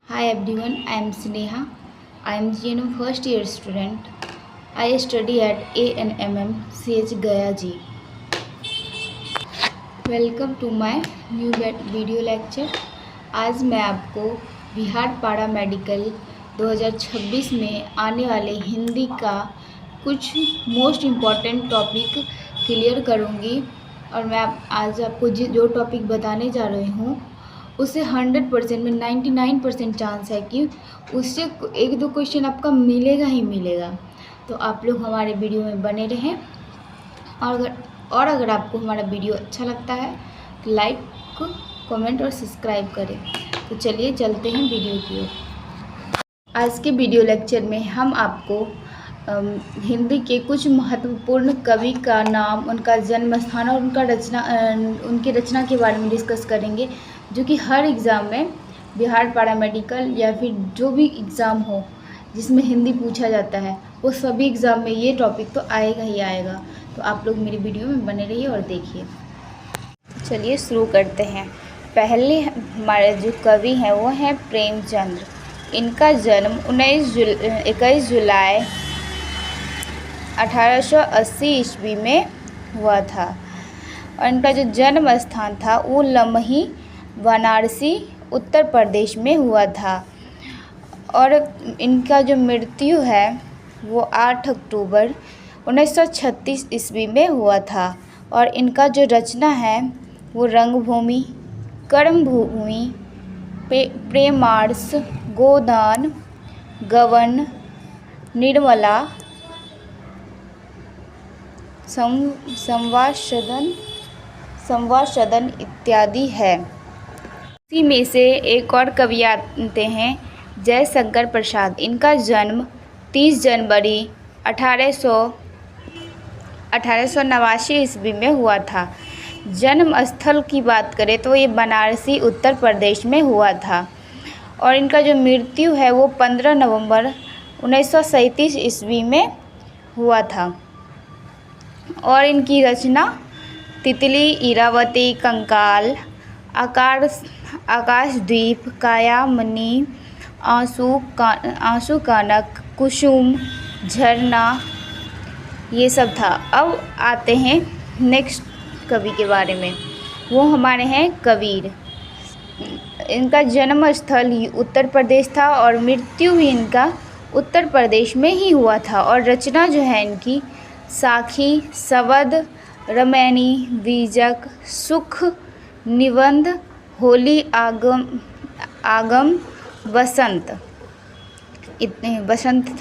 Hi everyone, I am Sneha. I am GNM first year student. I study at ANMM CH Gaya Ji. Welcome to my new video lecture. आज मैं आपको बिहार पारा medical 2026 में आने वाले हिंदी का कुछ मोस्ट इम्पॉर्टेंट टॉपिक क्लियर करूँगी और मैं आज आपको जो टॉपिक बताने जा रही हूँ उससे 100% में 99% चांस है कि उससे एक दो क्वेश्चन आपका मिलेगा ही मिलेगा। तो आप लोग हमारे वीडियो में बने रहें और अगर आपको हमारा वीडियो अच्छा लगता है तो लाइक कमेंट और सब्सक्राइब करें। तो चलिए चलते हैं वीडियो की ओर। आज के वीडियो लेक्चर में हम आपको हिंदी के कुछ महत्वपूर्ण कवि का नाम, उनका जन्म स्थान और उनकी रचना के बारे में डिस्कस करेंगे, जो कि हर एग्ज़ाम में बिहार पैरामेडिकल या फिर जो भी एग्ज़ाम हो जिसमें हिंदी पूछा जाता है वो सभी एग्ज़ाम में ये टॉपिक तो आएगा ही आएगा। तो आप लोग मेरी वीडियो में बने रहिए और देखिए। चलिए शुरू करते हैं। पहले हमारे जो कवि हैं वो हैं प्रेमचंद्र। इनका जन्म 21 जुलाई 1880 ईस्वी में हुआ था और इनका जो जन्म स्थान था वो लमही वाराणसी उत्तर प्रदेश में हुआ था और इनका जो मृत्यु है वो 8 अक्टूबर 1936 ईस्वी में हुआ था और इनका जो रचना है वो रंगभूमि, कर्मभूमि, प्रेमार्स, गोदान, गवन, निर्मला, संवाद सदन इत्यादि है। इसी में से एक और कवि आते हैं जयशंकर प्रसाद। इनका जन्म 30 जनवरी 1889 ईस्वी में हुआ था। जन्म स्थल की बात करें तो ये बनारसी उत्तर प्रदेश में हुआ था और इनका जो मृत्यु है वो 15 नवंबर 1937 ईस्वी में हुआ था और इनकी रचना तितली, इरावती, कंकाल, आकाशद्वीप, कायामनी, आंसू कानक, कुसुम, झरना ये सब था। अब आते हैं नेक्स्ट कवि के बारे में, वो हमारे हैं कबीर। इनका जन्म स्थल ही उत्तर प्रदेश था और मृत्यु भी इनका उत्तर प्रदेश में ही हुआ था और रचना जो है इनकी साखी, शबद, रामायणी, बीजक, सुख, निबंध, होली, आगम, बसंत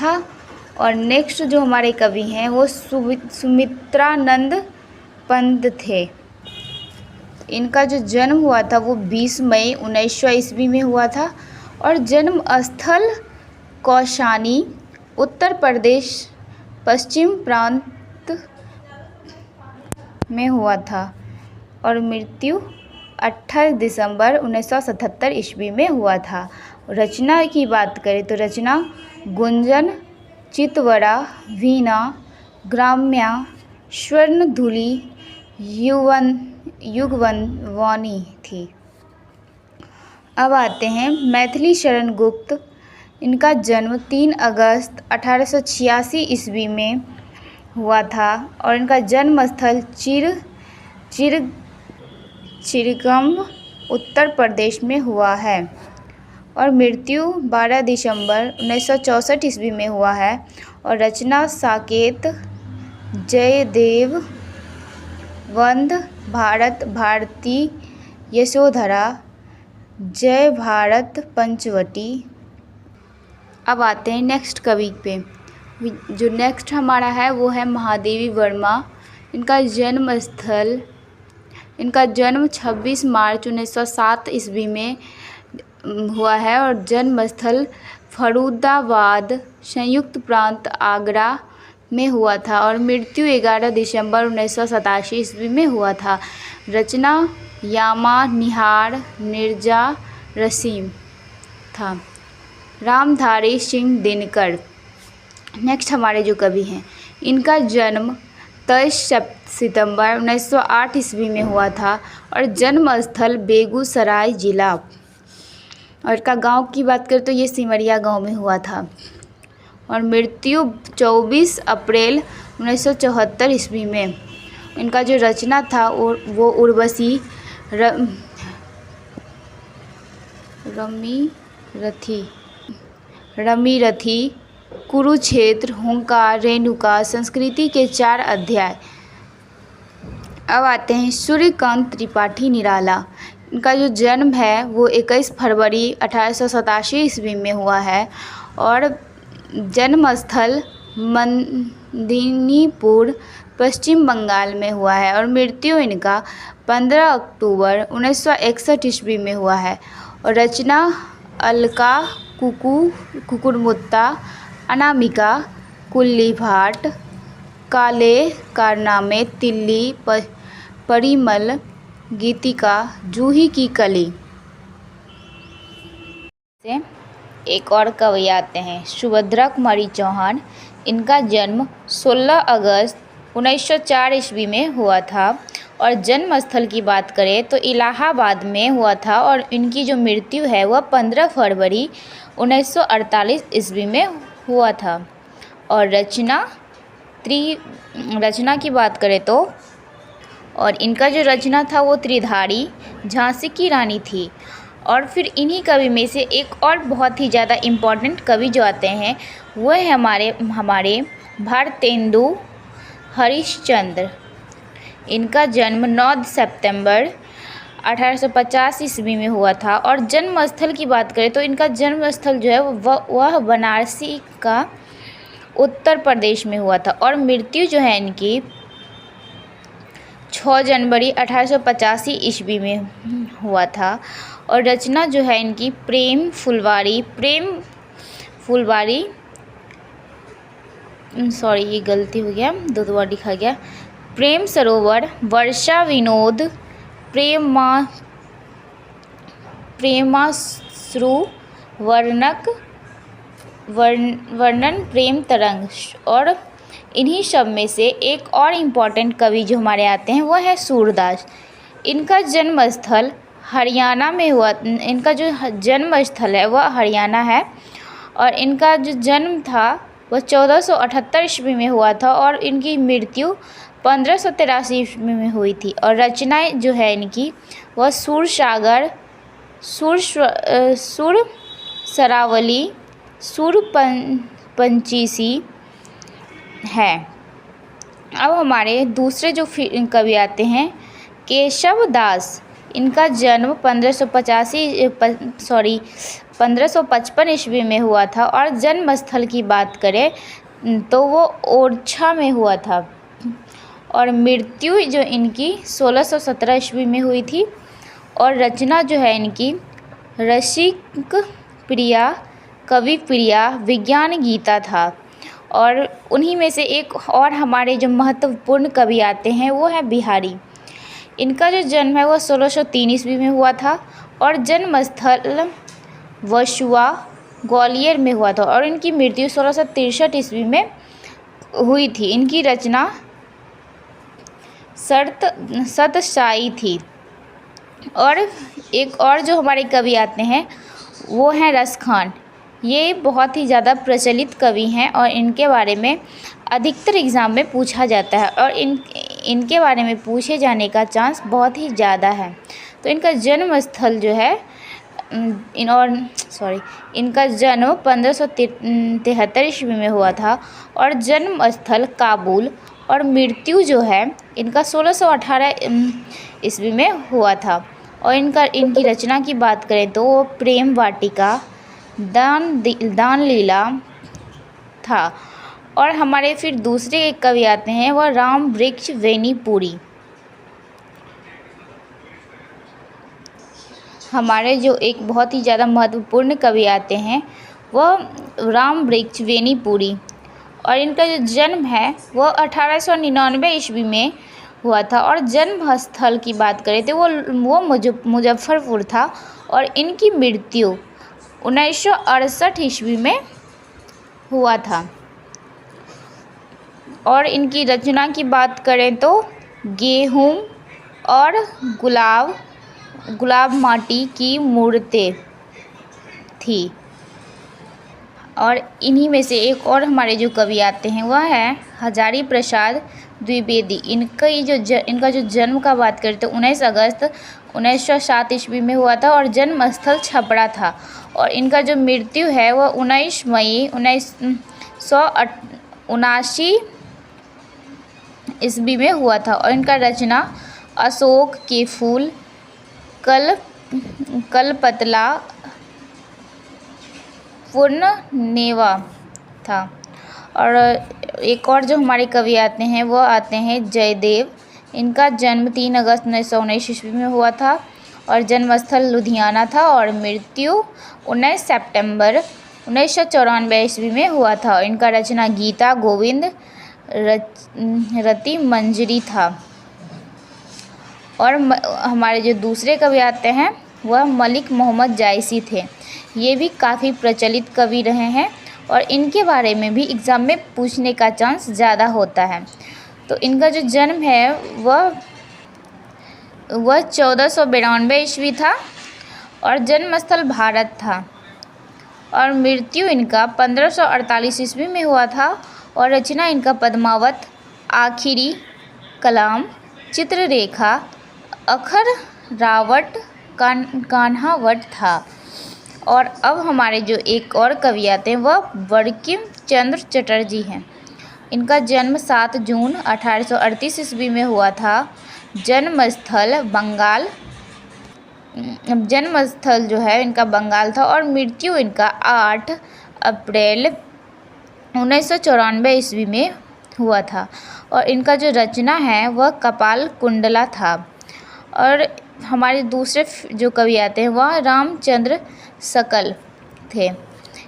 था। और नेक्स्ट जो हमारे कवि हैं वो सुमित्रानंद पंत थे। इनका जो जन्म हुआ था वो 20 मई 1900 ईस्वी में हुआ था और जन्म स्थल कौशानी, उत्तर प्रदेश पश्चिम प्रांत में हुआ था और मृत्यु 28 दिसंबर 1977 ईस्वी में हुआ था। रचना की बात करें तो रचना गुंजन, चितवरा, वीणा, ग्राम्या, स्वर्णधुली, युगवानी थी। अब आते हैं मैथिली शरण गुप्त। इनका जन्म 3 अगस्त 1886 ईस्वी में हुआ था और इनका जन्म स्थल चिरगम उत्तर प्रदेश में हुआ है और मृत्यु 12 दिसंबर 1964 ईस्वी में हुआ है और रचना साकेत, जयदेव, वंद, भारत, भारती, यशोधरा, जय भारत, पंचवटी। अब आते हैं नेक्स्ट कवि पे। जो नेक्स्ट हमारा है वो है महादेवी वर्मा। इनका जन्म 26 मार्च 1907 ईस्वी में हुआ है और जन्म स्थल फरुदाबाद, संयुक्त प्रांत आगरा में हुआ था और मृत्यु 11 दिसंबर 1987 ईस्वी में हुआ था। रचना यामा, निहार, निर्जा, रसीम था। रामधारी सिंह दिनकर। नेक्स्ट हमारे जो कवि हैं इनका जन्म 23 सितंबर 1908 ईस्वी में हुआ था और जन्म स्थल बेगूसराय जिला। और इसका गांव की बात करें तो ये सिमरिया गांव में हुआ था। और मृत्यु 24 अप्रैल 1974 ईस्वी में। इनका जो रचना था वो उर्वशी रमीरथी, कुरुक्षेत्र, हुंकार, रेणुका, संस्कृति के 4 अध्याय। अब आते हैं सूर्यकांत त्रिपाठी निराला। इनका जो जन्म है वो 21 फरवरी 1887 ईस्वी में हुआ है और जन्मस्थल मंदिनीपुर पश्चिम बंगाल में हुआ है और मृत्यु इनका 15 अक्टूबर 1961 ईस्वी में हुआ है। और रचना अलका, कुकुरमुत्ता, अनामिका, कुल्ली भाट, काले कारनामे, तिल्ली, परिमल, गीतिका, जूही की कली। से एक और कवि आते हैं सुभद्रा कुमारी चौहान। इनका जन्म 16 अगस्त 1904 ईस्वी में हुआ था और जन्म स्थल की बात करें तो इलाहाबाद में हुआ था और इनकी जो मृत्यु है वह 15 फरवरी 1948 ईस्वी में हुआ था। और रचना की बात करें तो और इनका जो रचना था वो त्रिधारी, झांसी की रानी थी। और फिर इन्हीं कवि में से एक और बहुत ही ज़्यादा इम्पॉर्टेंट कवि जो आते हैं वो है हमारे भारतेंदु हरिश्चंद्र। इनका जन्म 9 सितंबर 1850 ईस्वी में हुआ था और जन्म स्थल की बात करें तो इनका जन्म स्थल जो है वह बनारसी का उत्तर प्रदेश में हुआ था और मृत्यु जो है इनकी 6 जनवरी 1885 ईस्वी में हुआ था। और रचना जो है इनकी प्रेम फुलवारी सॉरी ये गलती हो गया, 2 बार लिखा गया। प्रेम सरोवर, वर्षा विनोद, प्रेमाश्रु, वर्णन, प्रेम तरंग। और इन्हीं सब में से एक और इम्पॉर्टेंट कवि जो हमारे आते हैं वो है सूरदास। इनका जन्म स्थल हरियाणा में हुआ। इनका जो जन्म स्थल है वह हरियाणा है और इनका जो जन्म था वह 1478 ईस्वी में हुआ था और इनकी मृत्यु 1583 ईस्वी में हुई थी। और रचनाएं जो है इनकी वह सूरसागर, सुर सरावली, पंचीसी है। अब हमारे दूसरे जो कवि आते हैं केशव दास। इनका जन्म 1555 ईस्वी में हुआ था और जन्म स्थल की बात करें तो वो ओरछा में हुआ था और मृत्यु जो इनकी 1617 ईस्वी में हुई थी। और रचना जो है इनकी रसिक प्रिया, कवि प्रिया, विज्ञान गीता था। और उन्हीं में से एक और हमारे जो महत्वपूर्ण कवि आते हैं वो है बिहारी। इनका जो जन्म है वो 1603 ईस्वी में हुआ था और जन्म स्थल वसुआ, ग्वालियर में हुआ था और इनकी मृत्यु 1663 ईस्वी में हुई थी। इनकी रचना सतसाई थी। और एक और जो हमारे कवि आते हैं वो हैं रसखान। ये बहुत ही ज़्यादा प्रचलित कवि हैं और इनके बारे में अधिकतर एग्ज़ाम में पूछा जाता है और इनके बारे में पूछे जाने का चांस बहुत ही ज़्यादा है। तो इनका जन्म स्थल जो है इनका जन्म 1573 ईस्वी में हुआ था और जन्म स्थल काबुल और मृत्यु जो है इनका 1618 ईस्वी में हुआ था। और इनकी रचना की बात करें तो वो प्रेम वाटिका, दान लीला था। और हमारे फिर दूसरे एक कवि आते हैं वह राम वृक्ष वेणीपुरी। हमारे जो एक बहुत ही ज़्यादा महत्वपूर्ण कवि आते हैं वह राम वृक्ष वेणीपुरी और इनका जो जन्म है वह 1899 ईस्वी में हुआ था और जन्म स्थल की बात करें तो वो मुजफ्फरपुर था और इनकी मृत्यु 1968 ईस्वी में हुआ था। और इनकी रचना की बात करें तो गेहूं और गुलाब माटी की मूर्तें थी। और इन्हीं में से एक और हमारे जो कवि आते हैं वह है हजारी प्रसाद द्विवेदी। इनका जो जन्म का बात करें तो 19 अगस्त 1907 ईस्वी में हुआ था और जन्म स्थल छपरा था। और इनका जो मृत्यु है वह 19 मई 1979 ईस्वी में हुआ था। और इनका रचना अशोक के फूल, कलपतला, पूर्णनेवा था। और एक और जो हमारे कवि आते हैं वो आते हैं जयदेव। इनका जन्म 3 अगस्त 1919 ईस्वी में हुआ था और जन्मस्थल लुधियाना था और मृत्यु 19 सितंबर 1994 ईस्वी में हुआ था। और इनका रचना गीता गोविंद रति मंजरी था। और हमारे जो दूसरे कवि आते हैं वह मलिक मोहम्मद जायसी थे। ये भी काफ़ी प्रचलित कवि रहे हैं और इनके बारे में भी एग्ज़ाम में पूछने का चांस ज़्यादा होता है। तो इनका जो जन्म है वह 1492 ईस्वी था और जन्मस्थल भारत था। और मृत्यु इनका 1548 ईस्वी में हुआ था। और रचना इनका पद्मावत, आखिरी कलाम, चित्ररेखा, अखररावट, कान्हावट था। और अब हमारे जो एक और कवि आते हैं वह बंकिम चंद्र चटर्जी हैं। इनका जन्म 7 जून 1838 ईस्वी में हुआ था। जन्मस्थल जो है इनका बंगाल था। और मृत्यु इनका 8 अप्रैल 1994 ईस्वी में हुआ था। और इनका जो रचना है वह कपाल कुंडला था। और हमारे दूसरे जो कवि आते हैं वह रामचंद्र सकल थे।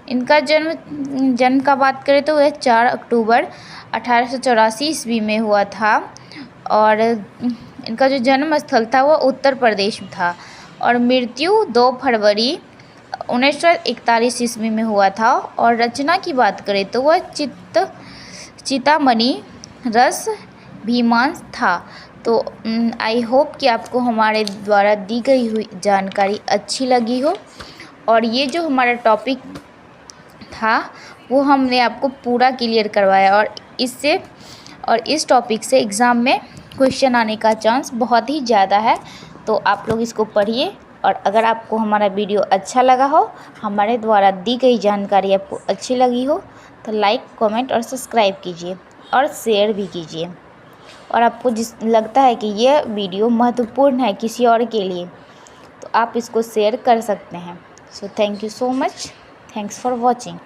इनका जन्म का बात करें तो वह 4 अक्टूबर 1884 ईस्वी में हुआ था। और इनका जो जन्म स्थल था वह उत्तर प्रदेश में था। और मृत्यु 2 फरवरी 1941 ईस्वी में हुआ था। और रचना की बात करें तो वह चितामणि रस भीमांस था। तो आई होप कि आपको हमारे द्वारा दी गई हुई जानकारी अच्छी लगी हो। और ये जो हमारा टॉपिक था वो हमने आपको पूरा क्लियर करवाया। और इस टॉपिक से एग्ज़ाम में क्वेश्चन आने का चांस बहुत ही ज़्यादा है। तो आप लोग इसको पढ़िए। और अगर आपको हमारा वीडियो अच्छा लगा हो, हमारे द्वारा दी गई जानकारी आपको अच्छी लगी हो तो लाइक, कमेंट और सब्सक्राइब कीजिए और शेयर भी कीजिए। और आपको लगता है कि यह वीडियो महत्वपूर्ण है किसी और के लिए तो आप इसको शेयर कर सकते हैं। So thank you so much. Thanks for watching.